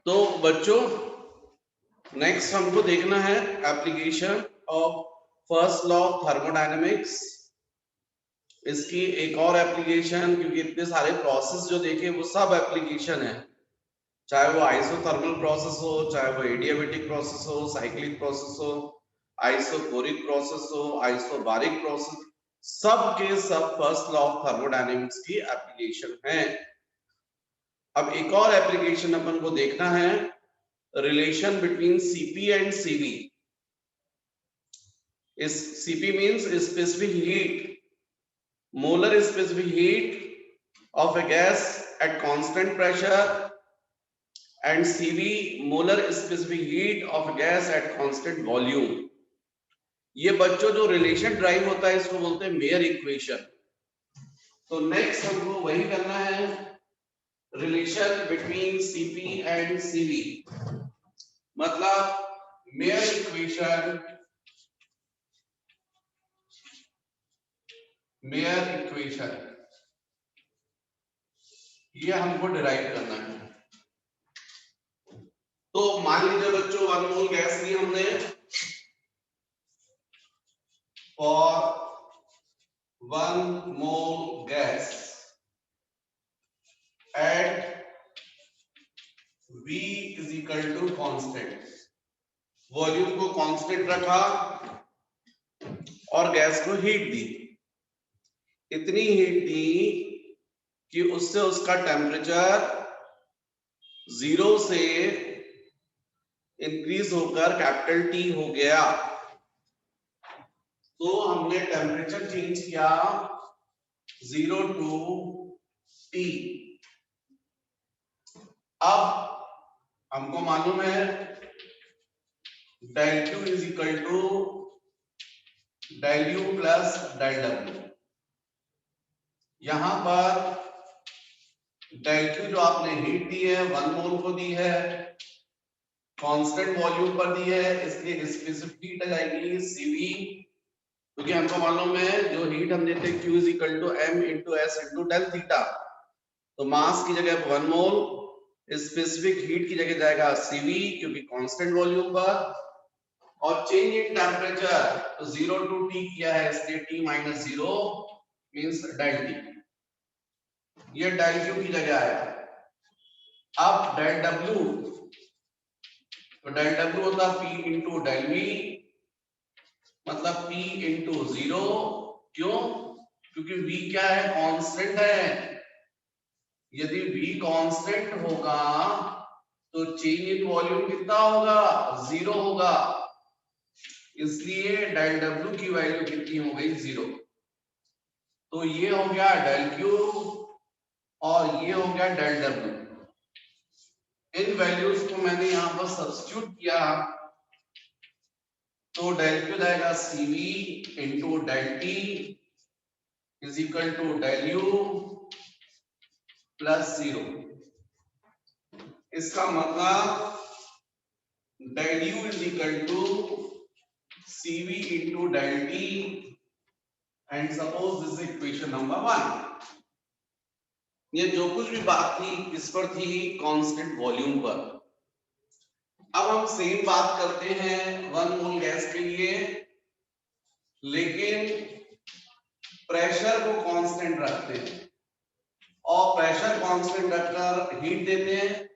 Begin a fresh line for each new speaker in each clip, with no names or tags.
तो बच्चों नेक्स्ट हमको देखना है application of first law of thermodynamics. इसकी एक और एप्लीकेशन, क्योंकि इतने सारे प्रोसेस जो देखे वो सब एप्लीकेशन है, चाहे वो आइसोथर्मल प्रोसेस हो, चाहे वो एडियाबेटिक प्रोसेस हो, साइक्लिक प्रोसेस हो, आइसोकोरिक प्रोसेस हो, आइसोबारिक प्रोसेस, सब के सब फर्स्ट लॉ ऑफ थर्मोडायनेमिक्स की एप्लीकेशन है। अब एक और एप्लीकेशन अपन को देखना है, relation between CP and CV. इस CP means specific heat, molar specific heat of a gas at constant pressure and CV molar specific heat of a gas at constant volume। ये बच्चों जो रिलेशन ड्राइव होता है इसको बोलते हैं mayor equation. तो नेक्स्ट हमको वही करना है, relation between CP and CV, मतलब मेयर इक्वेशन, मेयर इक्वेशन ये हमको डिराइव करना है। तो मान लीजिए बच्चों 1 मोल गैस ली हमने, और 1 mole gas at V is equal to constant, volume को कांस्टेंट रखा और गैस को हीट दी। इतनी हीट दी कि उससे उसका टेम्परेचर 0 से इंक्रीज होकर कैपिटल T हो गया। तो हमने टेम्परेचर चेंज किया 0 टू T। अब हमको मालूम है del Q is equal to del U plus del W। यहां पर del Q जो आपने हीट दी है 1 मोल को दी है, कांस्टेंट वॉल्यूम पर दी है, इसलिए स्पेसिफिक हीट आ जाएगी CV, क्योंकि हमको मालूम है जो हीट हम देते हैं Q is equal to M into S into del theta. तो मास की जगह 1 मोल, स्पेसिफिक हीट की जगह जाएगा CV क्योंकि कांस्टेंट वॉल्यूम पर, और चेंज इन टेम्परेचर तो 0 टू T किया है इसलिए T minus 0 means del T, ये डेल Q की जगह आया। अब डेल W, तो डेल W होता P इंटू डेल V, मतलब P इंटू 0। क्यों? क्योंकि V क्या है, कांस्टेंट है। यदि V कांस्टेंट होगा तो चेंज इन वॉल्यूम कितना होगा, 0 होगा, इसलिए डेल W की वैल्यू कितनी हो गई, 0। तो ये हो गया डेल Q और ये हो गया डेल W। इन वैल्यूज को मैंने यहां पर सब्स्टिट्यूट किया तो डेल Q जाएगा CV into del T is equal to del U plus 0। इसका मतलब del U is equal to CV into del T and suppose this is equation number 1। ये जो कुछ भी बात थी किस पर थी, कांस्टेंट वॉल्यूम पर। अब हम सेम बात करते हैं 1 मोल गैस के लिए, लेकिन प्रेशर को कांस्टेंट रखते हैं और प्रेशर कांस्टेंट रखकर हीट देते हैं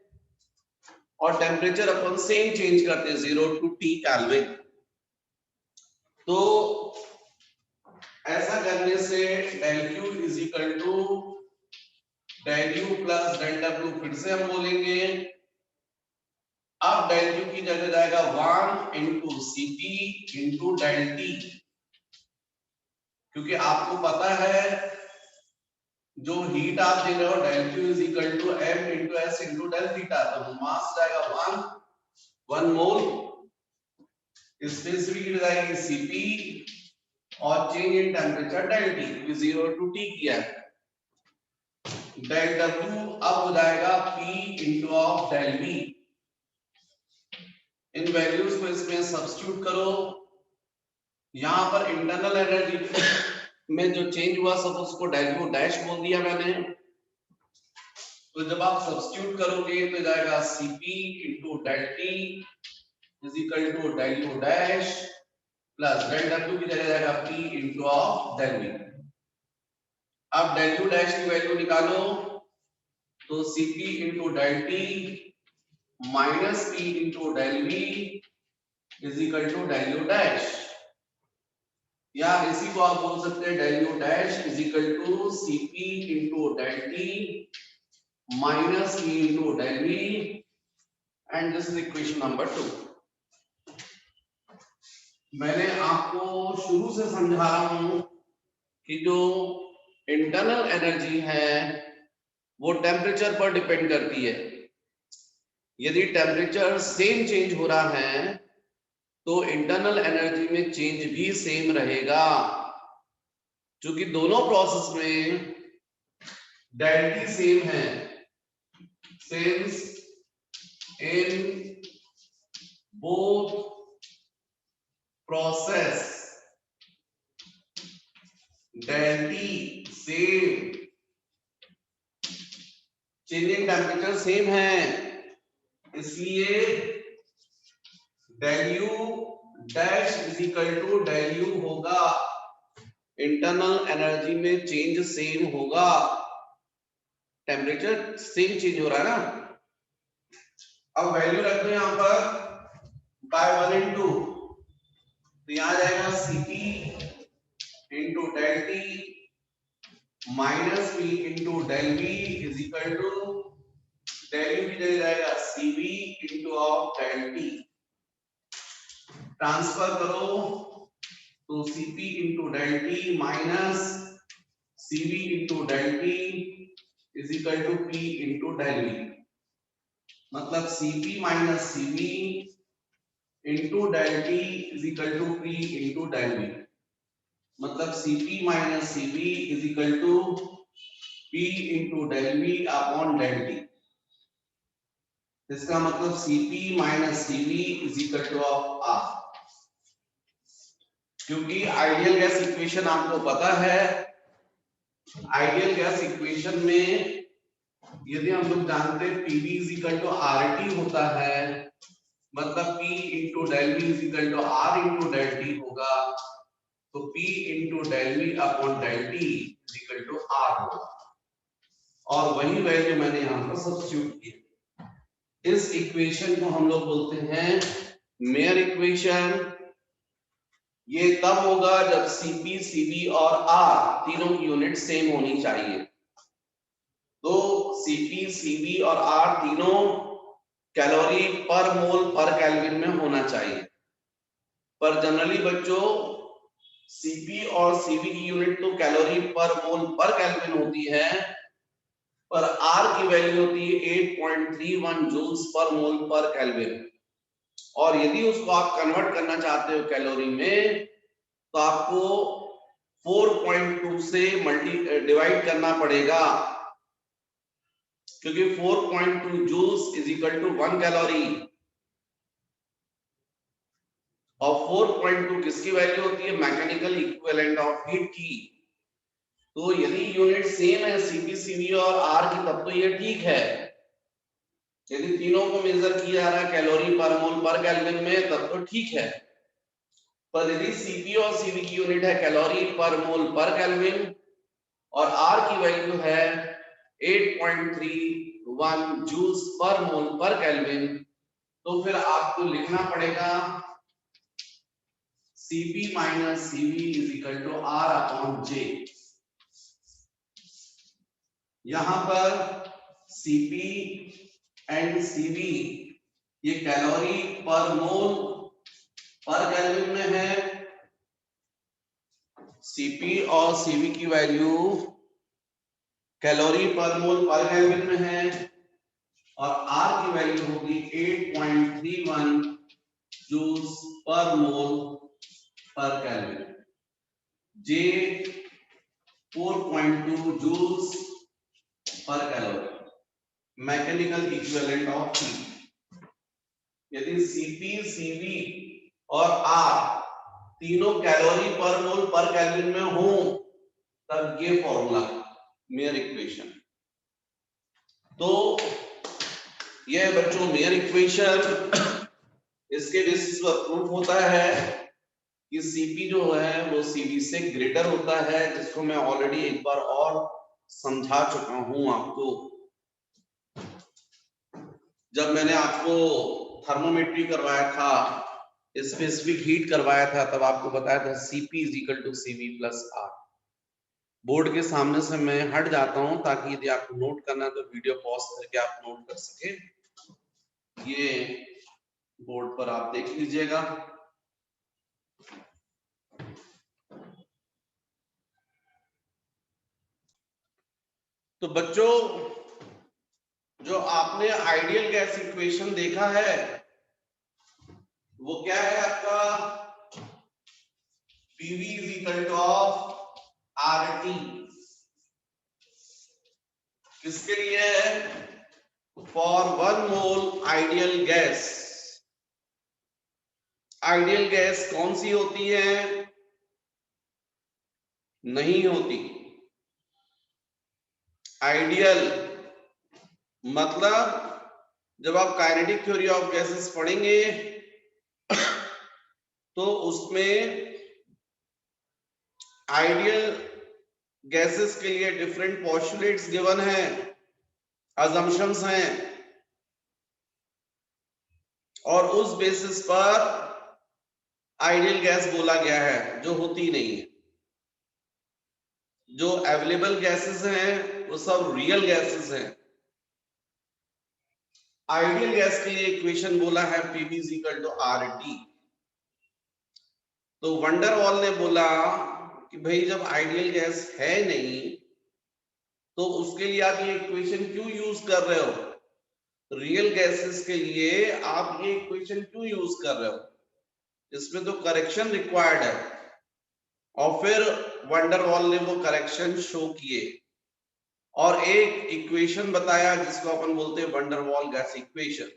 और टेम्परेचर अपन सेम चेंज करते हैं 0 टू T केल्विन। तो ऐसा करने से del Q is equal to del U plus del W, फिर से हम बोलेंगे। अब del Q की जगह जाएगा 1 into CP into del T, क्योंकि आपको पता है जो हीट आप दे रहे हो del Q is equal to M into S into del theta, तो मास जाएगा 1 मोल, स्पेसिफिक हीट जाएगी CP और change in temperature del T, क्योंकि 0 टू T किया है। del W अब हो जाएगा P into of del V। In values को इसमें सब्स्टिट्यूट करो। यहां पर इंटरनल एनर्जी में जो चेंज हुआ सब उसको del U डैश बोल दिया मैंने, तो जब आप सब्स्टिट्यूट करोगे तो जाएगा Cp into del T is equal to del U dash plus del W की जगह जाएगा P into of del V. अब डेल यू डैश की वैल्यू निकालो तो Cp into del T minus P into del V is equal to del U dash, या इसी को आप बोल सकते हैं del U dash is equal to Cp into del T minus E into del V, and this is equation number 2. मैंने आपको शुरू से समझा रहा हूं कि जो इंटरनल एनर्जी है वो टेम्परेचर पर डिपेंड करती है। यदि टेम्परेचर सेम चेंज हो रहा है तो इंटरनल एनर्जी में चेंज भी सेम रहेगा, क्योंकि दोनों प्रोसेस में डेल टी सेम है। Since in both process del T same, changing temperature same है, इसलिए del U dash is equal to del U होगा। इंटरनल एनर्जी में चेंज सेम होगा, टेम्परेचर सेम चेंज हो रहा है ना। अब वैल्यू रख दो यहां पर बाय 1 इंटू, तो यहां जाएगा Cp into del T minus P into del V is equal to del U की जगह जाएगा Cv into of del T. Transfer करो तो Cp into del T minus Cv into del T is equal to P into del V। मतलब Cp minus Cv into del T is equal to P into del V। मतलब Cp minus Cv is equal to P into del V upon del T. इसका मतलब Cp minus Cv is equal to of R। क्योंकि ideal gas equation आपको पता है, ideal gas equation में यदि हम लोग जानते हैं Pv is equal to RT होता है, मतलब P into del V is equal to R into del T होगा, तो P into del V upon del T is equal to R होगा। और वही वैल्यू मैंने यहां पर सब्स्टिट्यूट की। इस इक्वेशन को हम लोग बोलते हैं मेयर इक्वेशन। ये तब होगा जब Cp, Cv और R तीनों की यूनिट सेम होनी चाहिए। तो Cp, Cv और R तीनों calorie per mole per kelvin में होना चाहिए। पर जनरली बच्चों Cp और Cv की यूनिट तो calorie per mole per kelvin होती है, पर R की वैल्यू होती है 8.31 joules per mole per kelvin. और यदि उसको आप कन्वर्ट करना चाहते हो कैलोरी में, तो आपको 4.2 से डिवाइड करना पड़ेगा, क्योंकि 4.2 joules is equal to 1 calorie. और 4.2 किसकी वैल्यू होती है? मैकेनिकल इक्विवेलेंट ऑफ हीट की। तो यदि यूनिट सेम है Cp, Cv और R की, तब तो ये ठीक है। यदि तीनों को मेजर किया जा रहा है calorie per mole per kelvin में, तब तो ठीक है। पर यदि Cp और Cv की यूनिट है calorie per mole per kelvin और R की वैल्यू है 8.31 joules per mole per kelvin, तो फिर आपको लिखना पड़ेगा Cp minus Cv is equal to R upon J। यहां पर Cp एंड Cv ये calorie per mole per kelvin में है। Cp और Cv की value calorie per mole per kelvin में है और R की वैल्यू होगी 8.31 joules per mole per kelvin. J 4.2 joules per calorie, mechanical equivalent of heat. यदि Cp, Cv और R तीनों calorie per mole per kelvin में हो, तब ये फॉर्मूला मेयर इक्वेशन। तो यह बच्चों मेयर इक्वेशन, इसके बेसिस पर प्रूफ होता है कि सीपी जो है वो सीवी से ग्रेटर होता है, जिसको मैं ऑलरेडी एक बार और समझा चुका हूं आपको। जब मैंने आपको थर्मोमेट्री करवाया था, स्पेसिफिक हीट करवाया था, तब आपको बताया था CP is equal to CV plus R. Board के सामने से मैं हट जाता हूं ताकि यदि आपको नोट करना है तो वीडियो पॉज करके आप नोट कर सके। ये बोर्ड पर आप देख लीजिएगा। तो बच्चों, जो आपने आइडियल गैस इक्वेशन देखा है वो क्या है आपका? PV is equal to of RT। किसके लिए है? For 1 mole ideal gas. Ideal gas कौन सी होती है? नहीं होती। आइडियल मतलब जब आप काइनेटिक थ्योरी ऑफ गैसेस पढ़ेंगे तो उसमें आइडियल गैसेस के लिए डिफरेंट पोस्टुलेट्स गिवन हैं, अजम्पशंस हैं, और उस बेसिस पर आइडियल गैस बोला गया है, जो होती नहीं है। जो अवेलेबल गैसेस हैं वो सब रियल गैसेस हैं। आइडियल गैस के लिए इक्वेशन बोला है PV is equal to RT। तो वंडरवॉल ने बोला कि भाई जब आइडियल गैस है नहीं तो उसके लिए आप ये इक्वेशन क्यों यूज कर रहे हो? रियल गैसेस के लिए आप ये इक्वेशन क्यों यूज कर रहे हो? इसमें तो करेक्शन रिक्वायर्ड है। और फिर वंडरवॉल ने वो करेक्शन शो किए और एक इक्वेशन बताया जिसको अपन बोलते हैं वंडरवॉल गैस इक्वेशन।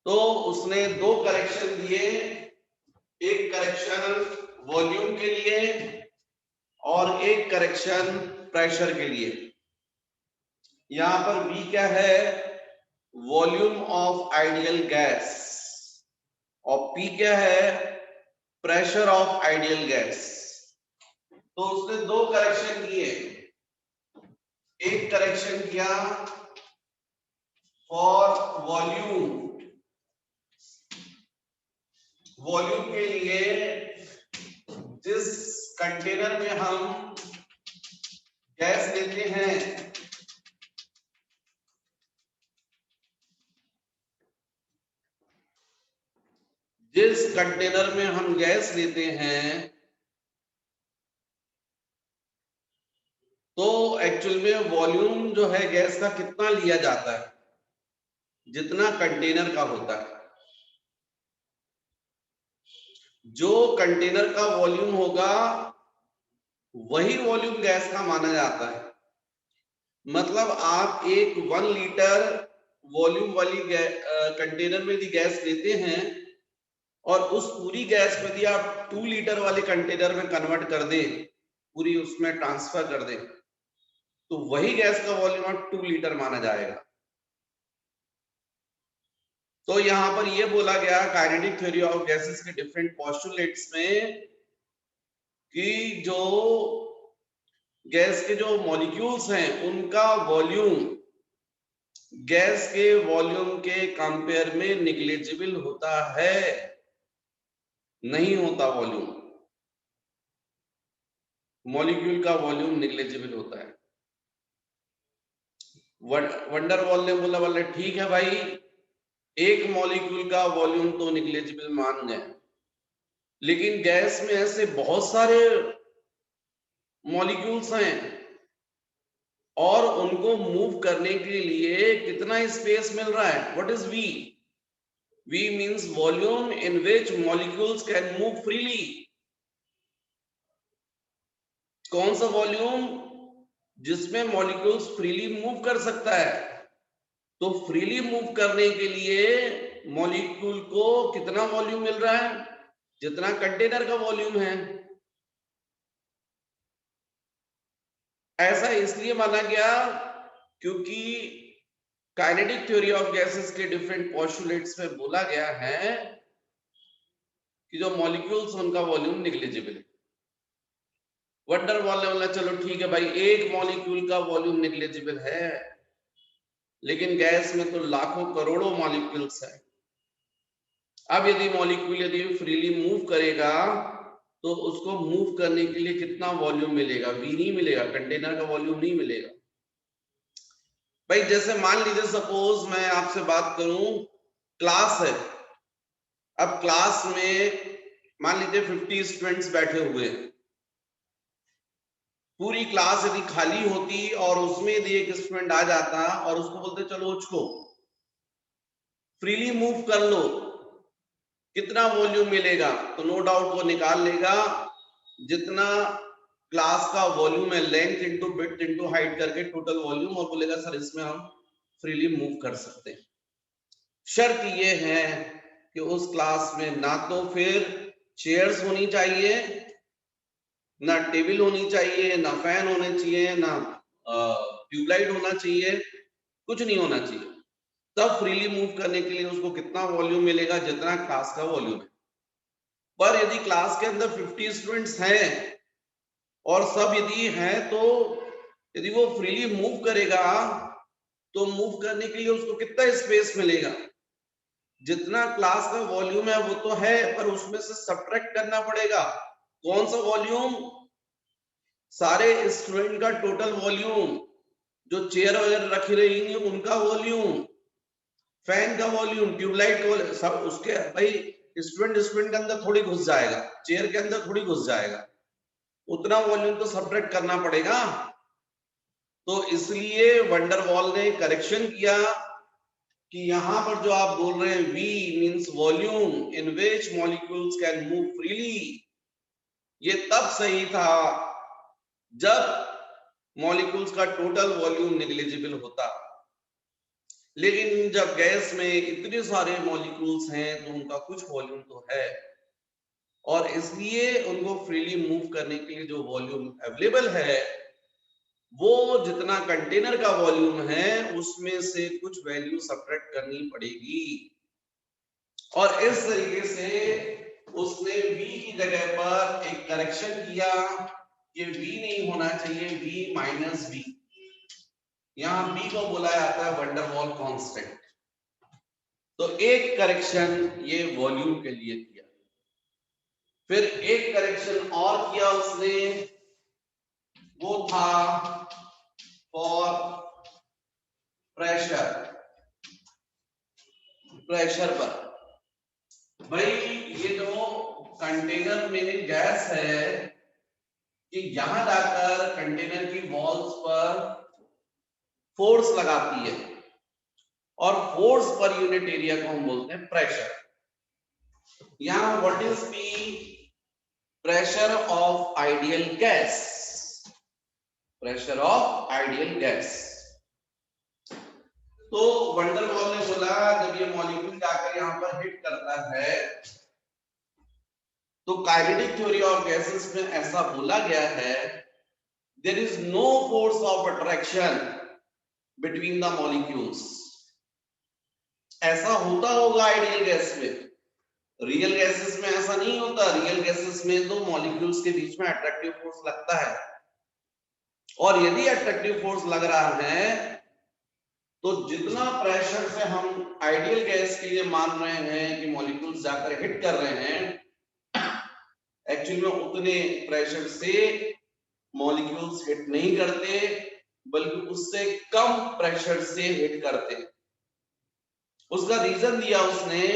तो उसने दो करेक्शन दिए, एक करेक्शन वॉल्यूम के लिए और एक करेक्शन प्रेशर के लिए। यहां पर V क्या है? वॉल्यूम ऑफ आइडियल गैस, और P क्या है? Pressure of ideal gas. तो उसने दो करेक्शन किए। एक करेक्शन किया फॉर वॉल्यूम, वॉल्यूम के लिए जिस कंटेनर में हम गैस लेते हैं जिस कंटेनर में हम गैस लेते हैं तो एक्चुअल में वॉल्यूम जो है गैस का कितना लिया जाता है? जितना कंटेनर का होता है। जो कंटेनर का वॉल्यूम होगा वही वॉल्यूम गैस का माना जाता है। मतलब आप एक 1 लीटर वॉल्यूम वाली कंटेनर में यदि गैस लेते हैं और उस पूरी गैस को यदि आप 2 लीटर वाले कंटेनर में कन्वर्ट कर दें, पूरी उसमें ट्रांसफर कर दें, तो वही गैस का वॉल्यूम आप 2 लीटर माना जाएगा। तो यहां पर यह बोला गया काइनेटिक थ्योरी ऑफ गैसेस के डिफरेंट पोस्टुलेट्स में कि जो गैस के जो मॉलिक्यूल्स हैं उनका वॉल्यूम गैस के वॉल्यूम के कंपेयर में निग्लिजिबल होता है, नहीं होता। वॉल्यूम, मॉलिक्यूल का वॉल्यूम निग्लिजिबल होता है। वंडरवॉल ने बोला ठीक है भाई, एक मॉलिक्यूल का वॉल्यूम तो निग्लिजिबल मान गए, लेकिन गैस में ऐसे बहुत सारे मॉलिक्यूल्स हैं और उनको मूव करने के लिए कितना स्पेस मिल रहा है? What is V? V means volume in which molecules can move freely। कौन सा वॉल्यूम? जिसमें मॉलिक्यूल्स फ्रीली मूव कर सकता है। तो फ्रीली मूव करने के लिए मॉलिक्यूल को कितना वॉल्यूम मिल रहा है? जितना कंटेनर का वॉल्यूम है। ऐसा इसलिए माना गया क्योंकि काइनेटिक थ्योरी ऑफ गैसेस के डिफरेंट पोस्टुलेट्स में बोला गया है कि जो मॉलिक्यूल्स उनका वॉल्यूम निग्लिजिबल है। वंडर वॉल ने बोला चलो ठीक है भाई, एक मॉलिक्यूल का वॉल्यूम निग्लिजिबल है, लेकिन गैस में तो लाखों करोड़ों मॉलिक्यूल्स हैं। अब यदि मॉलिक्यूल यदि फ्रीली मूव करेगा तो उसको मूव करने के लिए कितना वॉल्यूम मिलेगा? वी नहीं मिलेगा, कंटेनर का वॉल्यूम नहीं मिलेगा। भाई जैसे मान लीजिए सपोज मैं आपसे बात करूं, क्लास है, अब क्लास में मान लीजिए 50 स्टूडेंट्स बैठे हुए हैं। पूरी क्लास यदि खाली होती और उसमें यदि एक स्टूडेंट आ जाता और उसको बोलते चलो उसको फ्रीली मूव कर लो, कितना वॉल्यूम मिलेगा? तो नो डाउट वो निकाल लेगा जितना क्लास का वॉल्यूम है, length into width into height करके टोटल वॉल्यूम, और बोलेगा सर इसमें हम फ्रीली मूव कर सकते हैं। शर्त ये है कि उस क्लास में ना तो फिर चेयर्स होनी चाहिए, ना टेबल होनी चाहिए, ना फैन होने चाहिए, ना ट्यूबलाइट होना चाहिए, कुछ नहीं होना चाहिए। तब फ्रीली मूव करने के लिए उसको कितना वॉल्यूम मिलेगा? जितना क्लास का वॉल्यूम है। पर यदि क्लास के अंदर 50 स्टूडेंट्स हैं और सब यदि हैं, तो यदि वो फ्रीली मूव करेगा तो मूव करने के लिए उसको कितना स्पेस मिलेगा? जितना क्लास का वॉल्यूम है वो तो है, पर उसमें से सब्ट्रैक्ट करना पड़ेगा। कौन सा वॉल्यूम? सारे स्टूडेंट का टोटल वॉल्यूम, जो चेयर वगैरह रखी रहेंगी उनका वॉल्यूम, फैन का वॉल्यूम, ट्यूबलाइट का वॉल्यूम, सब उसके भाई स्टूडेंट के अंदर थोड़ी घुस जाएगा, चेयर के अंदर थोड़ी घुस जाएगा, उतना वॉल्यूम तो सब्ट्रैक्ट करना पड़ेगा। तो इसलिए वंडरवॉल ने करेक्शन किया कि यहां पर जो आप बोल रहे हैं V means volume in which molecules can move freely, ये तब सही था जब मॉलिक्यूल्स का टोटल वॉल्यूम नेग्लिजिबल होता। लेकिन जब गैस में इतने सारे मॉलिक्यूल्स हैं तो उनका कुछ वॉल्यूम तो है, और इसलिए उनको फ्रीली मूव करने के लिए जो वॉल्यूम अवेलेबल है वो जितना कंटेनर का वॉल्यूम है उसमें से कुछ वैल्यू सब्ट्रैक्ट करनी पड़ेगी। और इस तरीके से उसने V की जगह पर एक करेक्शन किया, ये V नहीं होना चाहिए, V माइनस V। यहां B को बोला जाता है वंडरवॉल कांस्टेंट। तो एक करेक्शन ये वॉल्यूम के लिए किया, फिर एक करेक्शन और किया उसने, वो था फॉर प्रेशर। प्रेशर पर भाई ये जो कंटेनर में गैस है कि यहां जाकर कंटेनर की वॉल्स पर फोर्स लगाती है, और फोर्स पर यूनिट एरिया को हम बोलते हैं प्रेशर। यहां what is the pressure of ideal gas? Pressure of ideal gas. तो वंडरवॉल ने बोला जब ये मॉलिक्यूल जाकर यहां पर हिट करता है, तो काइनेटिक थ्योरी ऑफ गैसेस में ऐसा बोला गया है, there is no force of attraction between the molecules. ऐसा होता होगा आइडियल गैस में, रियल गैसेस में ऐसा नहीं होता। रियल गैसेस में तो मॉलिक्यूल्स के बीच में अट्रैक्टिव फोर्स लगता है, और यदि अट्रैक्टिव फोर्स लग रहा है तो जितना प्रेशर से हम आइडियल गैस के लिए मान रहे हैं कि मॉलिक्यूल्स जाकर हिट कर रहे हैं, एक्चुअली में उतने प्रेशर से मॉलिक्यूल्स हिट नहीं करते, बल्कि उससे कम प्रेशर से हिट करते। उसका रीजन दिया उसने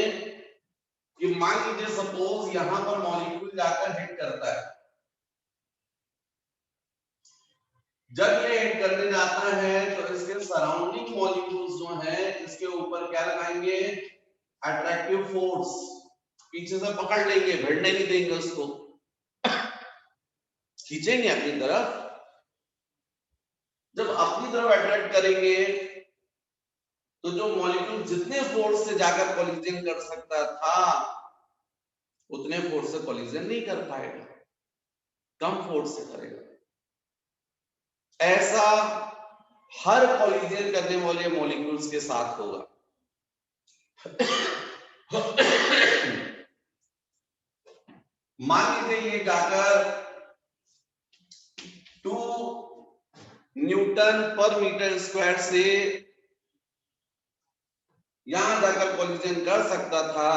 कि मान लीजिए सपोज यहां पर मॉलिक्यूल जाकर हिट करता है, जब ये हिट करने जाता है तो इसके सराउंडिंग मॉलिक्यूल्स जो हैं इसके ऊपर क्या लगाएंगे? अट्रैक्टिव फोर्स, पीछे से पकड़ लेंगे, भिड़ने नहीं देंगे, उसको खींचेंगे अपनी तरफ। जब अपनी तरफ अट्रैक्ट करेंगे तो जो मॉलिक्यूल जितने फोर्स से जाकर कोलिजन कर सकता था उतने फोर्स से कोलिजन नहीं कर पाएगा, कम फोर्स से करेगा। ऐसा हर कोलिजन करने वाले मॉलिक्यूल्स के साथ होगा। मान लीजिए ये जाकर 2 न्यूटन पर मीटर स्क्वायर से यहां जाकर कोलिजन कर सकता था,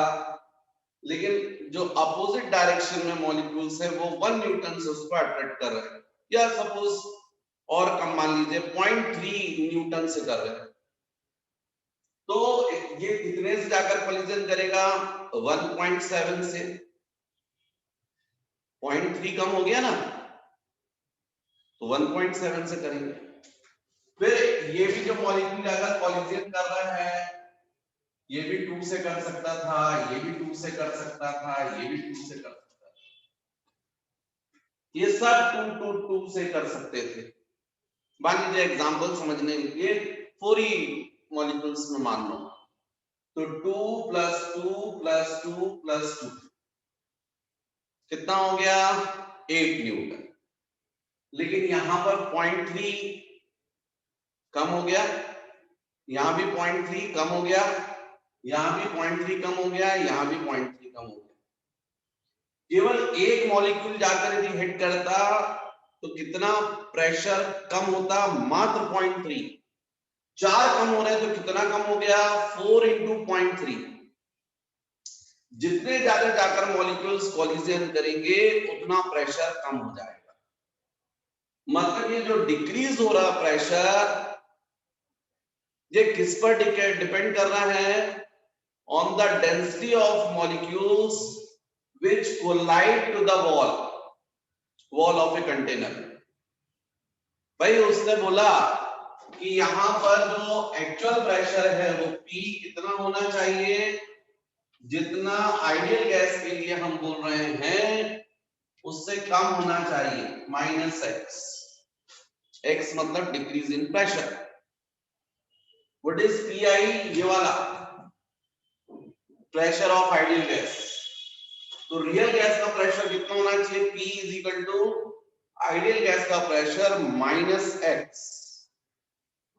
लेकिन जो अपोजिट डायरेक्शन में मॉलिक्यूल्स है वो 1 न्यूटन से उसको अट्रैक्ट कर रहे हैं, या सपोज और कम मान लीजिए 0.3 न्यूटन से कर रहे हैं, तो ये कितने से जाकर कोलिजन करेगा? 1.7 से। 0.3 कम हो गया ना, तो 1.7 से करेंगे। फिर ये भी जो मॉलिक्यूल जाकर कोलिजन कर रहा है, ये भी 2 से कर सकता था, ये भी 2 से कर सकता था, ये भी 2 से कर सकता था, ये सब 2 से कर सकते थे। मान लीजिए एग्जांपल समझने के लिए 4 मॉलिक्यूल्स में मान लो, तो 2 + 2 + 2 + 2 कितना हो गया? 8 न्यूटन। लेकिन यहां पर 0.3 कम हो गया, यहां भी 0.3 कम हो गया, यहां भी 0.3 कम हो गया, यहां भी 0.3 कम हो गया। केवल एक मॉलिक्यूल जाकर यदि हिट करता तो कितना प्रेशर कम होता? मात्र 0.3। 4 कम हो रहे हैं तो कितना कम हो गया? 4 × 0.3। जितने ज्यादा जाकर मॉलिक्यूल्स कोलिजन करेंगे उतना प्रेशर कम हो जाएगा। मतलब ये जो डिक्रीज हो रहा प्रेशर, ये किस पर डिपेंड कर रहा है? On the density of molecules which collide to the wall of a container। भाई उसने बोला कि यहां पर जो एक्चुअल प्रेशर है वो P कितना होना चाहिए? जितना आइडियल गैस के लिए हम बोल रहे हैं उससे कम होना चाहिए, -x। x मतलब decrease in pressure. What is PI? ये वाला प्रेशर ऑफ आइडियल गैस। तो रियल गैस का प्रेशर कितना होना चाहिए? P = आइडियल गैस का प्रेशर -x।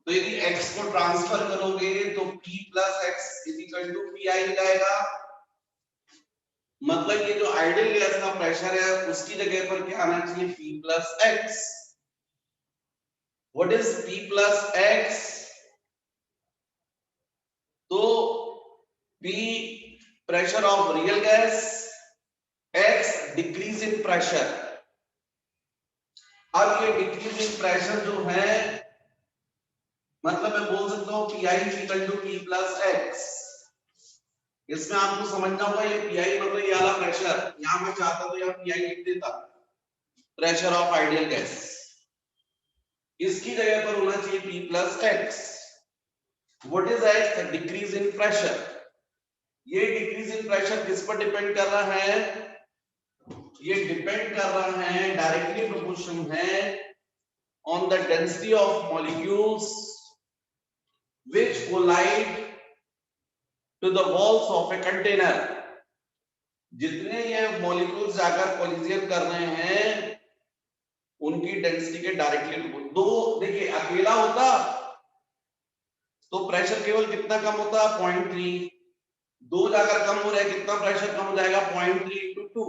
तो यदि x को ट्रांसफर करोगे तो P + x = PI हो जाएगा। मतलब ये जो आइडियल गैस का प्रेशर है उसकी जगह पर क्या आना चाहिए? P + x। What is P + x? तो P pressure of real gas, x decrease in pressure. अब ये डिक्रीज इन प्रेशर जो है, मतलब मैं बोल सकता हूं PI = P + x। इसमें आपको समझना होगा ये PI मतलब ये वाला प्रेशर, यहां मैं चाहता तो यहां PI लिख देता, प्रेशर ऑफ आइडियल गैस। इसकी जगह पर होना चाहिए P + x। What is x? Decrease in pressure. ये डिक्रीज इन प्रेशर किस पर डिपेंड कर रहा है? ये डिपेंड कर रहा है, डायरेक्टली प्रोपोर्शनल है on the density of molecules which collide to the walls of a container। जितने ये मॉलिक्यूल्स जाकर कोलिजन कर रहे हैं उनकी डेंसिटी के डायरेक्टली दो। देखिए अकेला होता तो प्रेशर केवल कितना कम होता? 0.3। दो जाकर कम हो रहा है, कितना प्रेशर कम हो जाएगा? 0.3 × 2।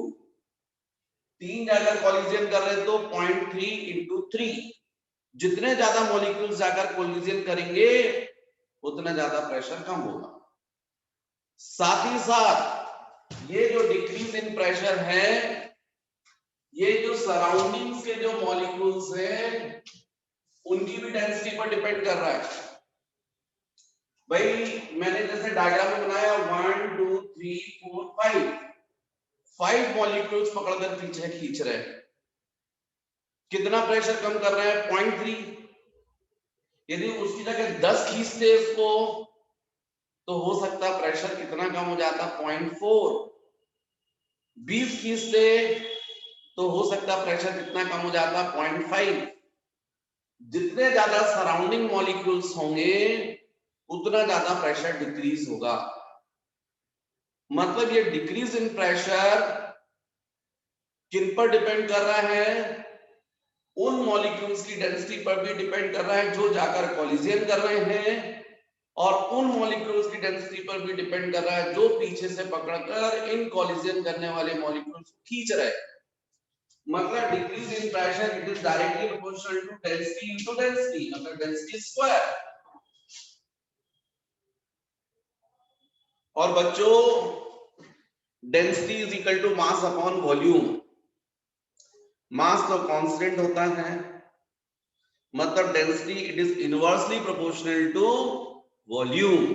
3 जाकर कोलिजन कर रहे हैं तो 0.3 × 3। जितने ज्यादा मॉलिक्यूल्स जाकर कोलिजन करेंगे उतना ज्यादा प्रेशर कम होगा। साथ ही साथ ये जो डिक्रीज इन प्रेशर है, ये जो सराउंडिंग्स के जो मॉलिक्यूल्स हैं उनकी भी डेंसिटी पर डिपेंड कर रहा है। भाई मैंने जैसे डायग्राम में बनाया 1 2 3 4 5 मॉलिक्यूल्स पकड़कर पीछे खींच रहे हैं। कितना प्रेशर कम कर रहे हैं? 0.3। यदि उसकी जगह 10 खींचते इसको तो हो सकता है प्रेशर कितना कम हो जाता? 0.4। 20 खींचते तो हो सकता प्रेशर कितना कम हो जाता? 0.5। जितने ज्यादा सराउंडिंग मॉलिक्यूल्स होंगे उतना ज्यादा प्रेशर डिक्रीज होगा। मतलब ये डिक्रीज इन प्रेशर किन पर डिपेंड कर रहा है? उन मॉलिक्यूल्स की डेंसिटी पर भी डिपेंड कर रहा है जो जाकर कोलिजन कर रहे हैं, और उन मॉलिक्यूल्स की डेंसिटी पर भी डिपेंड कर रहा है जो पीछे से पकड़कर इन कोलिजन करने वाले मॉलिक्यूल्स को खींच रहे हैं। मतलब decrease in pressure it is directly proportional to density into density, मतलब डेंसिटी स्क्वायर। और बच्चों density is equal to mass upon volume. Mass तो कांस्टेंट होता है, मतलब density it is inversely proportional to volume.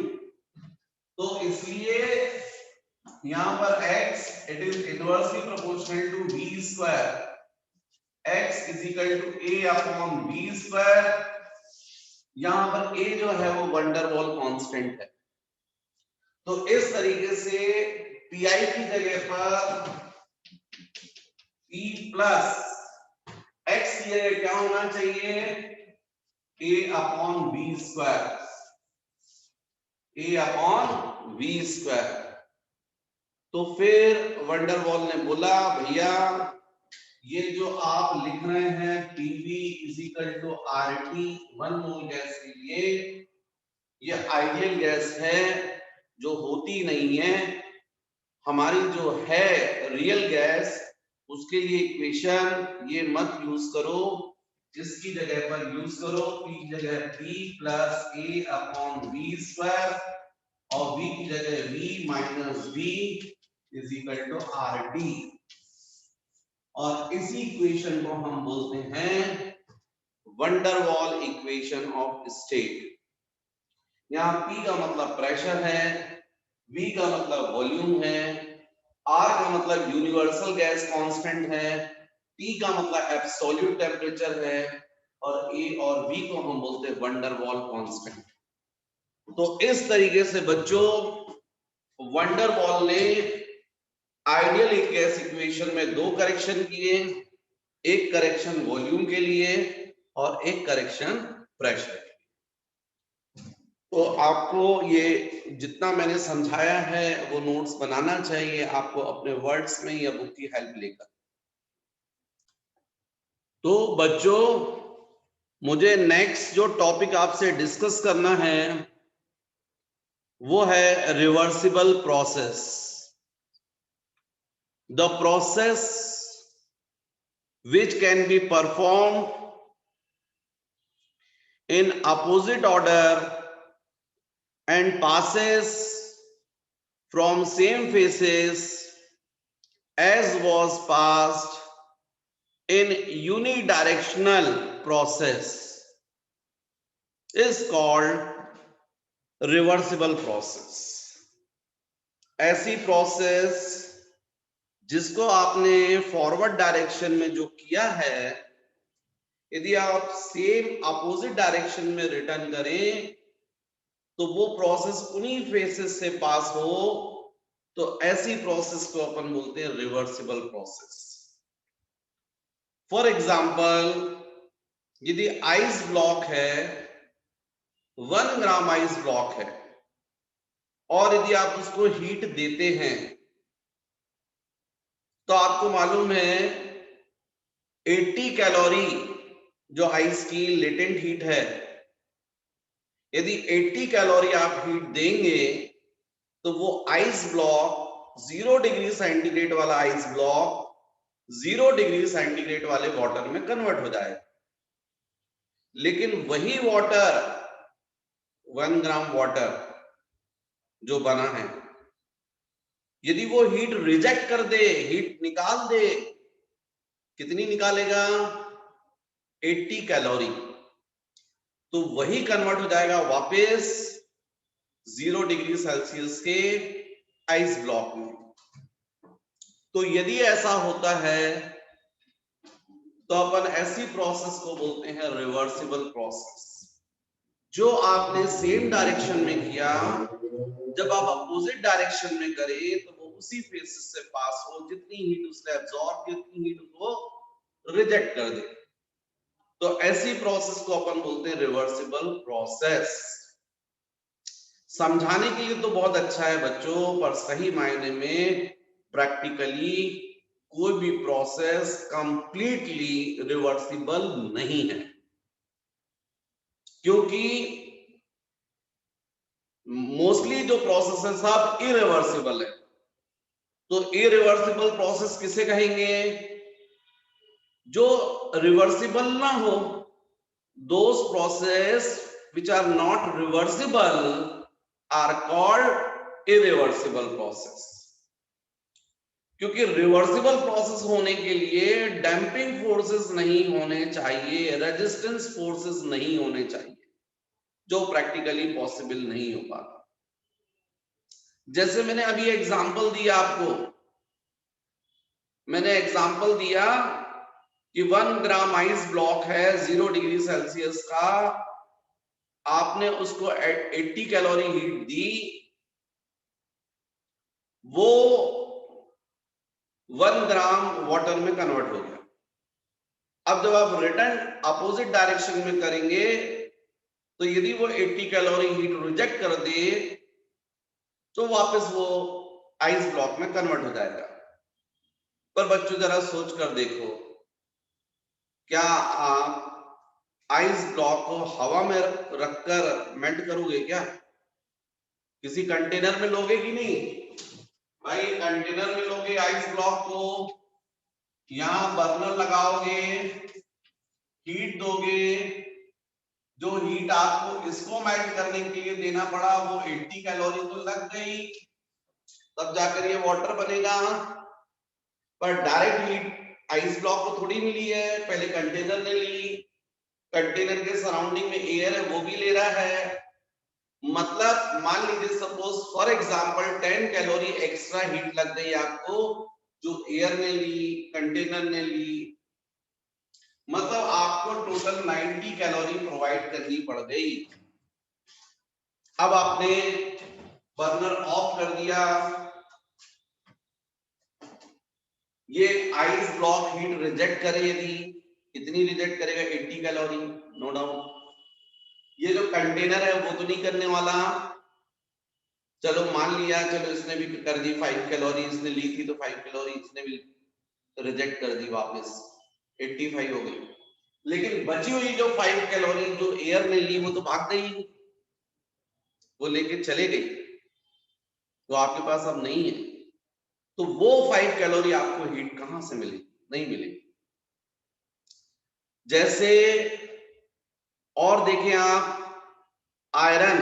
तो इसलिए यहां पर x it is inversely proportional to v square, x is equal to a upon v square. यहां पर a जो है वो वंडरवॉल कांस्टेंट है। तो इस तरीके से pi की जगह पर p प्लस x की जगह क्या होना चाहिए, a upon v square, a upon v square. तो फिर वंडरवॉल ने बोला भैया ये जो आप लिख रहे हैं PV is equal to RT 1 mole gas के लिए, ये आइडियल गैस है जो होती नहीं है। हमारी जो है रियल गैस उसके लिए इक्वेशन ये मत यूज करो, जिसकी जगह पर यूज करो P की जगह P plus A upon V square और V की जगह V minus V is equal to RT। और इसी इक्वेशन को हम बोलते हैं वंडरवॉल इक्वेशन ऑफ स्टेट। यहाँ P का मतलब प्रेशर है, V का मतलब वॉल्यूम है, R का मतलब यूनिवर्सल गैस कांस्टेंट है, T का मतलब एब्सोल्यूट टेम्परेचर है, और A और V को हम बोलते हैं वंडरवॉल कांस्टेंट। तो इस तरीके से बच्चों वंडरवॉल ने आइडियल गैस इक्वेशन में दो करेक्शन किए, एक करेक्शन वॉल्यूम के लिए और एक करेक्शन प्रेशर के लिए। तो आपको ये जितना मैंने समझाया है वो नोट्स बनाना चाहिए आपको अपने वर्ड्स में या बुक की हेल्प लेकर। तो बच्चों मुझे नेक्स्ट जो टॉपिक आपसे डिस्कस करना है वो है reversible process. The process which can be performed in opposite order and passes from same phases as was passed in unidirectional process is called reversible process। ऐसी प्रोसेस जिसको आपने फॉरवर्ड डायरेक्शन में जो किया है, यदि आप सेम अपोजिट डायरेक्शन में रिटर्न करें तो वो प्रोसेस उन्हीं फेसेस से पास हो, तो ऐसी प्रोसेस को अपन बोलते हैं रिवर्सिबल प्रोसेस। फॉर एग्जांपल यदि आइस ब्लॉक है, 1 ग्राम आइस ब्लॉक है, और यदि आप उसको हीट देते हैं तो आपको मालूम है 80 कैलोरी जो आइस की लेटेंट हीट है, यदि 80 कैलोरी आप हीट देंगे तो वो आइस ब्लॉक 0 डिग्री सेंटीग्रेड वाला आइस ब्लॉक 0 डिग्री सेंटीग्रेड वाले वाटर में कन्वर्ट हो जाए। लेकिन वही वाटर 1 ग्राम वाटर जो बना है, यदि वो हीट रिजेक्ट कर दे, हीट निकाल दे, कितनी निकालेगा 80 कैलोरी, तो वही कन्वर्ट हो जाएगा वापस 0 डिग्री सेल्सियस के आइस ब्लॉक में। तो यदि ऐसा होता है तो अपन ऐसी प्रोसेस को बोलते हैं रिवर्सिबल प्रोसेस। जो आपने सेम डायरेक्शन में किया, जब आप अपोजिट डायरेक्शन में करें तो वो उसी फेसेस से पास हो, जितनी हीट उसने एब्जॉर्ब की उतनी हीट उसको रिजेक्ट कर दे। तो ऐसी प्रोसेस को अपन बोलते हैं रिवर्सिबल प्रोसेस। समझाने के लिए तो बहुत अच्छा है बच्चों, पर सही मायने में प्रैक्टिकली कोई भी प्रोसेस कंप्लीटली रिवर्सिबल नहीं है, क्योंकि मोस्टली जो प्रोसेस है सब इरिवर्सिबल है। तो इरिवर्सिबल प्रोसेस किसे कहेंगे? जो रिवर्सिबल ना हो, those process which are not reversible are called irreversible process। क्योंकि रिवर्सिबल प्रोसेस होने के लिए डैम्पिंग फोर्सेस नहीं होने चाहिए, रेजिस्टेंस फोर्सेस नहीं होने चाहिए, जो प्रैक्टिकली पॉसिबल नहीं हो पाता। जैसे मैंने अभी एग्जांपल दिया आपको, मैंने एग्जांपल दिया कि 1 ग्राम आइस ब्लॉक है 0 डिग्री सेल्सियस का, आपने उसको 80 कैलोरी हीट दी, वो 1 ग्राम वाटर में कन्वर्ट हो गया। अब जब आप रिटर्न अपोजिट डायरेक्शन में करेंगे तो यदि वो 80 कैलोरी हीट रिजेक्ट कर दे तो वापस वो आइस ब्लॉक में कन्वर्ट हो जाएगा। पर बच्चों जरा सोच कर देखो, क्या आप आइस ब्लॉक को हवा में रखकर मेल्ट करोगे क्या? किसी कंटेनर में लोगे कि नहीं? भाई कंटेनर में लोगे आइस ब्लॉक को, यहां बर्नर लगाओगे, हीट दोगे, जो हीट आपको इसको मेल्ट करने के लिए देना पड़ा वो 80 कैलोरी तो लग गई, तब जाकर ये वाटर बनेगा। पर डायरेक्ट हीट आइस ब्लॉक को थोड़ी मिली है, पहले कंटेनर ने ली, कंटेनर के सराउंडिंग में एयर है वो भी ले रहा है, मतलब मान लीजिए suppose for example 10 calorie extra heat लग गई आपको, जो एयर ने ली, कंटेनर ने ली, मतलब आपको टोटल 90 कैलोरी प्रोवाइड करनी पड़ गई। अब आपने बर्नर ऑफ कर दिया, ये आइस ब्लॉक हीट रिजेक्ट करे, यदि कितनी रिजेक्ट करेगा? 80 कैलोरी, नो डाउट। ये जो कंटेनर है वो तो नहीं करने वाला, चलो मान लिया, चलो इसने भी कर दी 5 कैलोरी, इसने ली थी तो 5 कैलोरी इसने भी रिजेक्ट कर दी, वापस 85 हो गई। लेकिन बची हुई जो 5 कैलोरी जो एयर ने ली वो तो भाग गई, वो लेके चले गई, तो आपके पास अब नहीं है, तो वो 5 कैलोरी आपको हीट कहां से मिलेगी? नहीं मिलेगी। जैसे और देखें आप, आयरन,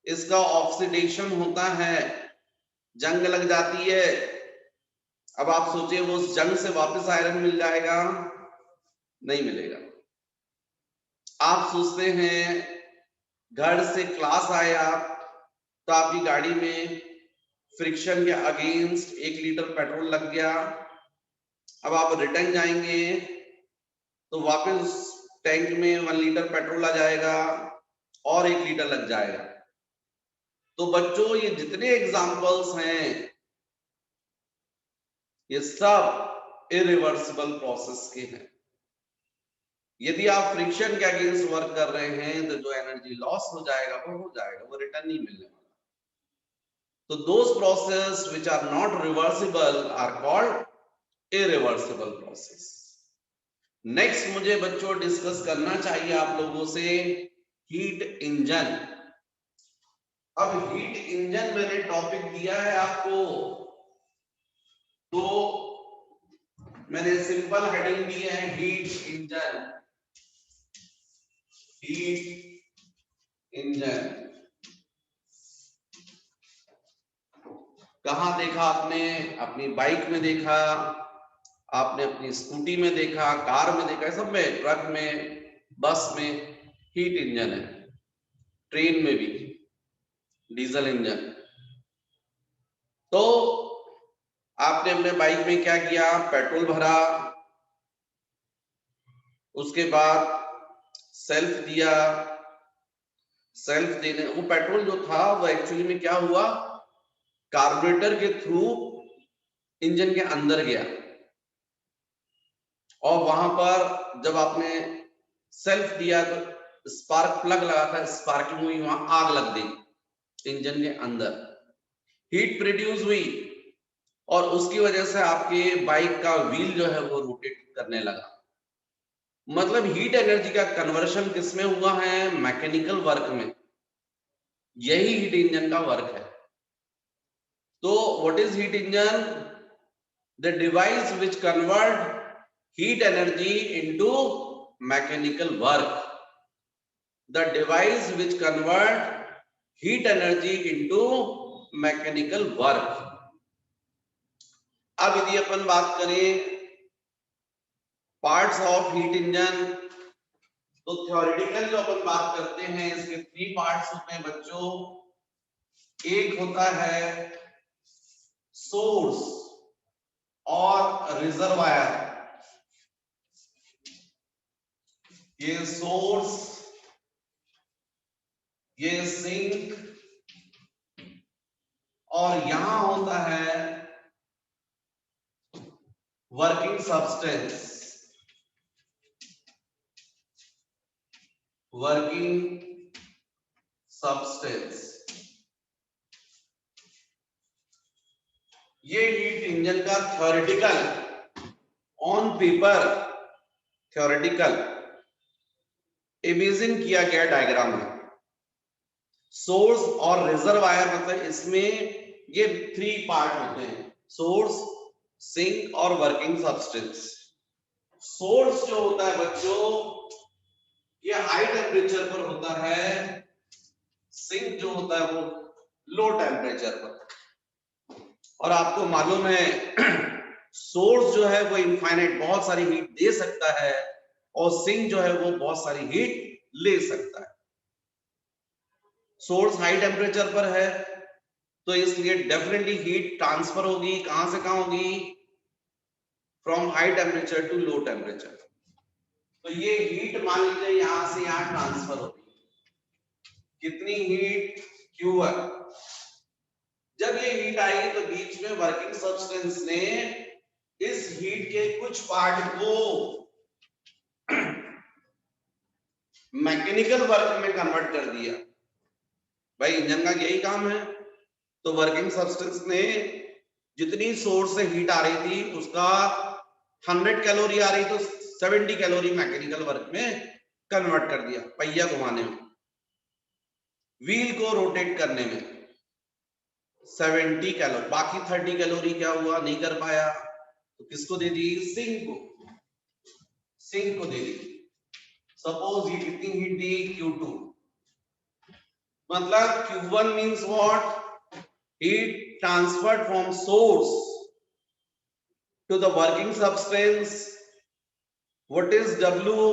इसका ऑक्सीडेशन होता है, जंग लग जाती है, अब आप सोचिए वो उस जंग से वापस आयरन मिल जाएगा? नहीं मिलेगा। आप सोचते हैं घर से क्लास आए आप, तो आपकी गाड़ी में फ्रिक्शन के अगेंस्ट 1 लीटर पेट्रोल लग गया, अब आप रिटर्न जाएंगे तो वापस टैंक में 1 लीटर पेट्रोल आ जाएगा और 1 लीटर लग जाएगा। तो बच्चों ये जितने एग्जांपल्स हैं ये सब इरिवर्सिबल प्रोसेस के हैं। यदि आप फ्रिक्शन के अगेंस्ट वर्क कर रहे हैं तो जो एनर्जी लॉस हो जाएगा वो हो जाएगा, वो रिटर्न नहीं मिलने वाला। तो those process which are not reversible are called irreversible process। Next मुझे बच्चों डिस्कस करना चाहिए आप लोगों से हीट इंजन। अब हीट इंजन मैंने टॉपिक दिया है आपको, तो मैंने सिंपल हेडिंग दी है हीट इंजन, हीट इंजन। कहां देखा आपने? अपनी बाइक में देखा, आपने अपनी स्कूटी में देखा, कार में देखा, सब में, ट्रक में, बस में हीट इंजन है, ट्रेन में भी डीजल इंजन। तो आपने अपने बाइक में क्या किया? पेट्रोल भरा, उसके बाद सेल्फ दिया, सेल्फ देने वो पेट्रोल जो था वो एक्चुअली में क्या हुआ, कार्बोरेटर के थ्रू इंजन के अंदर गया, और वहां पर जब आपने सेल्फ दिया तो स्पार्क प्लग लगा था, स्पार्किंग हुई, वहां आग लग गई इंजन के अंदर, हीट प्रोड्यूस हुई, और उसकी वजह से आपके बाइक का व्हील जो है वो रोटेट करने लगा। मतलब हीट एनर्जी का कन्वर्शन किसमें हुआ है? मैकेनिकल वर्क में। यही हीट इंजन का वर्क है। तो what is heat engine? The device which convert heat energy into mechanical work. The device which convert heat energy into mechanical work. अब यदि अपन बात करें पार्ट्स ऑफ हीट इंजन, तो थ्योरेटिकल जो अपन बात करते हैं इसके 3 पार्ट्स होते हैं बच्चों। एक होता है सोर्स और रिजर्वायर। ये सोर्स, ये सिंक, और यहां होता है वर्किंग सब्सटेंस। वर्किंग सब्सटेंस, ये हीट इंजन का theoretical, on paper theoretical imagine किया गया डायग्राम है। सोर्स और रिजर्वायर मतलब इसमें ये 3 पार्ट होते हैं, सोर्स, सिंक और वर्किंग सब्सटेंस। सोर्स जो होता है बच्चों ये हाई टेम्परेचर पर होता है, सिंक जो होता है वो लो टेम्परेचर पर। और आपको मालूम है सोर्स जो है वो इनफाइनाइट बहुत सारी हीट दे सकता है और सिंक जो है वो बहुत सारी हीट ले सकता है। सोर्स हाई टेम्परेचर पर है तो इसलिए डेफिनेटली हीट ट्रांसफर होगी। कहां से कहां होगी? From high temperature to low temperature. तो ये हीट मान लीजिए यहां से यहां ट्रांसफर होगी। कितनी हीट? Q1। जब ये हीट आई तो बीच में वर्किंग सब्सटेंस ने इस हीट के कुछ पार्ट को मैकेनिकल वर्क में कन्वर्ट कर दिया। भाई इंजन का यही काम है। तो वर्किंग सब्सटेंस ने जितनी सोर्स से हीट आ रही थी उसका 100 कैलोरी आ रही तो 70 कैलोरी मैकेनिकल वर्क में कन्वर्ट कर दिया, पहिया घुमाने में, व्हील को रोटेट करने में 70 कैलोरी। बाकी 30 कैलोरी क्या हुआ? नहीं कर पाया तो किसको दे दी? सिंक को। सिंक को दे दी। सपोज ये कितनी हीट दी? Q2। मतलब Q1 means what? Heat transferred from source to the working substance. What is W?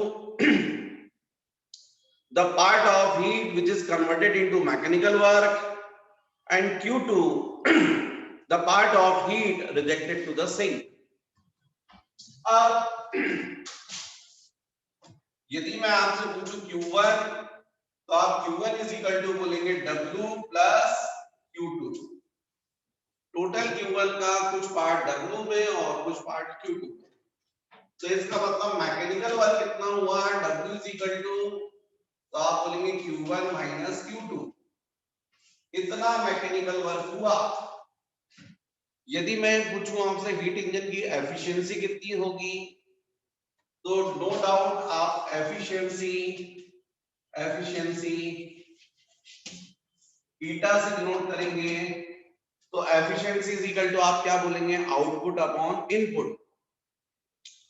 The part of heat which is converted into mechanical work, and Q2 the part of heat rejected to the sink. अब यदि मैं आपसे पूछूं Q1 तो आप Q1 is equal to बोलेंगे W plus Q2। Total Q1 का कुछ पार्ट W में और कुछ पार्ट Q2 में। तो इसका मतलब मैकेनिकल वर्क कितना हुआ? W इज इक्वल टू, तो आप बोलेंगे Q1 माइनस Q2। इतना मैकेनिकल वर्क हुआ। यदि मैं पूछूं आपसे हीट इंजन की एफिशिएंसी कितनी होगी, तो नो डाउट आप एफिशिएंसी ईटा से डिनोट करेंगे। तो एफिशिएंसी इज इक्वल टू आप क्या बोलेंगे? Output upon input.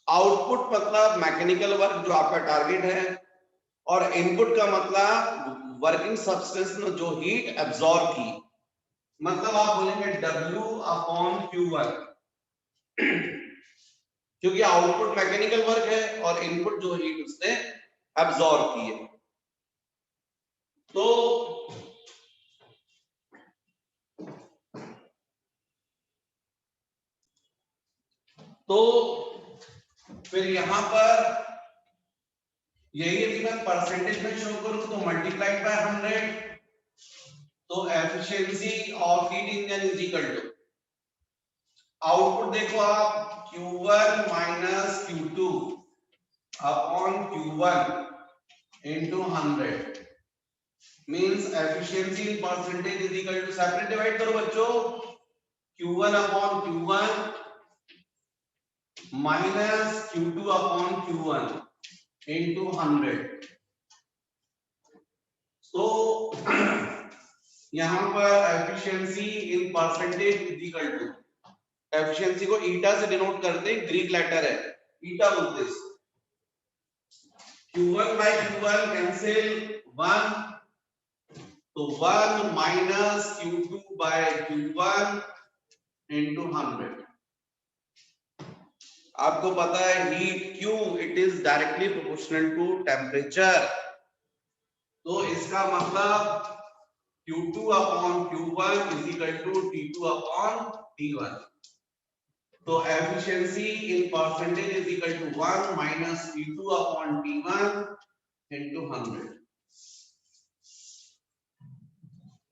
आउटपुट मतलब मैकेनिकल वर्क जो आपका टारगेट है, और इनपुट का मतलब वर्किंग सब्सटेंस ने जो हीट एब्सॉर्ब की। मतलब आप बोलेंगे W अपॉन Q1 क्योंकि आउटपुट मैकेनिकल वर्क है और इनपुट जो हीट उसने एब्सॉर्ब की है। तो फिर यहां पर यही यदि मैं परसेंटेज में शो करूं तो मल्टीप्लाइड बाय 100, तो efficiency of heat engine is equal to, output देखो आप Q1 minus Q2 upon Q1 into 100 means efficiency in percentage is equal to, separate divide करो बच्चों, Q1 upon Q1 minus Q2 upon Q1 into 100. तो यहां पर efficiency in percentage is equal to, efficiency को eta से denote करते हैं, Greek letter है, ईटा बोलते हैं। Q1 by Q1 कैंसिल 1, तो 1 minus Q2 by Q1 into 100। आपको पता है heat Q it is directly proportional to temperature, तो इसका मतलब Q2 upon Q1 is equal to T2 upon T1। तो efficiency in percentage is equal to 1 minus T2 upon T1 into 100।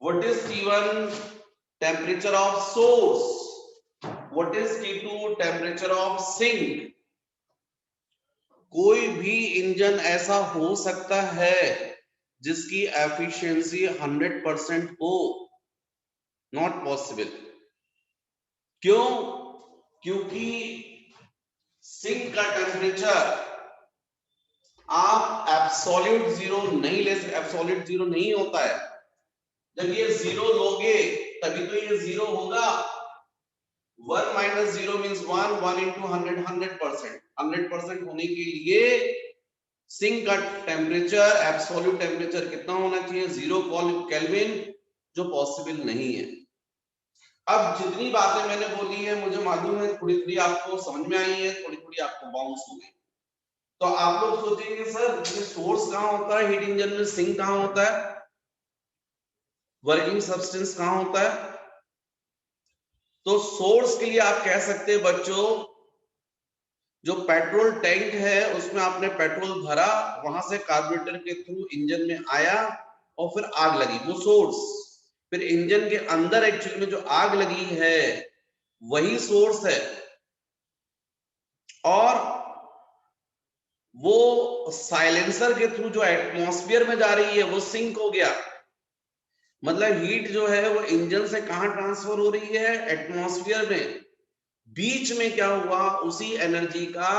What is T1? Temperature of source. What is T2? Temperature of sink। कोई भी engine ऐसा हो सकता है जिसकी efficiency 100% हो, not possible. क्यों? क्योंकि सिंक का टेम्परेचर आप एब्सोल्यूट जीरो नहीं ले सकते, एब्सोल्यूट जीरो नहीं होता है। जब ये जीरो लोगे तभी तो ये जीरो होगा। 1 minus 0 means 1, 1 into 100, 100%। 100% होने के लिए सिंक का टेम्परेचर, एब्सोल्यूट टेम्परेचर कितना होना चाहिए? 0 केल्विन, जो पॉसिबल नहीं है। अब जितनी बातें मैंने बोली है मुझे मालूम है थोड़ी थोड़ी आपको समझ में आई है, थोड़ी थोड़ी आपको बाउंस हो गई। तो आप लोग सोचेंगे सर ये सोर्स कहाँ होता है हीट इंजन में, सिंक कहाँ होता है, वर्किंग सब्सटेंस कहाँ होता है? तो सोर्स के लिए आप कह सकते हैं बच्चों, जो पेट्रोल टैंक है उसमें आपने पेट्रोल भरा, वहां से कार्बोरेटर के थ्रू इंजन में आया और फिर आग लगी, वो सोर्स। फिर इंजन के अंदर एक्चुअली में जो आग लगी है वही सोर्स है, और वो साइलेंसर के थ्रू जो एटमॉस्फेयर में जा रही है वो सिंक हो गया। मतलब हीट जो है वो इंजन से कहां ट्रांसफर हो रही है? एटमॉस्फेयर में। बीच में क्या हुआ? उसी एनर्जी का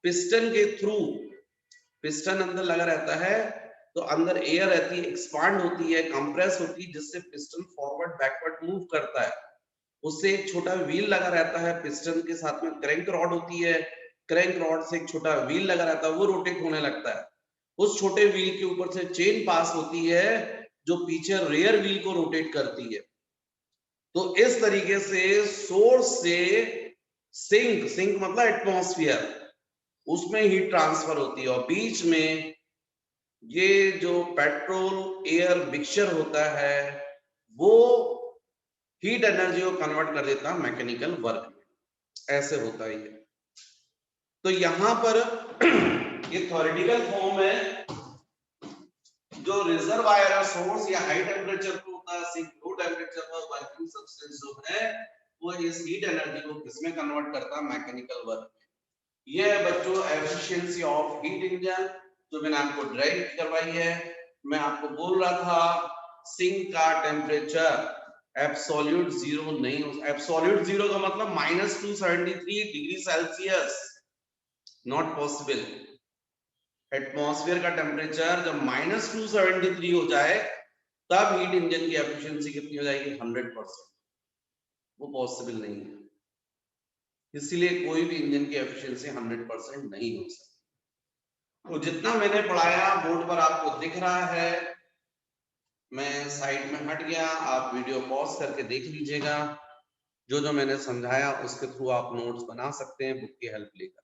पिस्टन के थ्रू, पिस्टन अंदर लगा रहता है तो अंदर एयर रहती है, एक्सपांड होती है, कंप्रेस होती है, जिससे पिस्टन फॉरवर्ड बैकवर्ड मूव करता है। उससे एक छोटा व्हील लगा रहता है, पिस्टन के साथ में क्रैंक रॉड होती है, क्रैंक रॉड से एक छोटा व्हील लगा रहता है, वो रोटेट होने लगता है। उस छोटे व्हील के ऊपर से चेन पास होती है जो पीछे रियर व्हील को रोटेट करती है। तो इस तरीके से सोर्स से सिंक, सिंक मतलब एटमॉस्फेयर, उसमें हीट ट्रांसफर होती है, और बीच में ये जो पेट्रोल एयर मिक्सचर होता है वो हीट एनर्जी को कन्वर्ट कर देता है मैकेनिकल वर्क में। ऐसे होता है ये। तो यहां पर ये थ्योरेटिकल फॉर्म है, जो रिजर्वायर है सोर्स या हाई टेम्परेचर पे होता है, सिंक लो टेम्परेचर पर वर्किंग सब्सटेंस जो है वो इस हीट एनर्जी को किसमें कन्वर्ट करता है? मैकेनिकल वर्क में। ये है बच्चों एफिशिएंसी ऑफ हीट इंजन, जो मैंने आपको ड्राइव करवाई है। मैं आपको बोल रहा था सिंक का टेम्परेचर एब्सोल्यूट जीरो नहीं हो, एब्सोल्यूट जीरो का मतलब -273 degree Celsius, not possible. Atmosphere का टेम्परेचर जब -273 हो जाए तब हीट इंजन की एफिशिएंसी कितनी हो जाएगी? 100%। वो पॉसिबल नहीं है, इसलिए कोई भी इंजन की एफिशिएंसी 100% नहीं हो सकती। तो जितना मैंने पढ़ाया बोर्ड पर आपको दिख रहा है, मैं साइड में हट गया, आप वीडियो पॉज करके देख लीजिएगा। जो जो मैंने समझाया उसके थ्रू आप नोट्स बना सकते हैं बुक की हेल्प लेकर।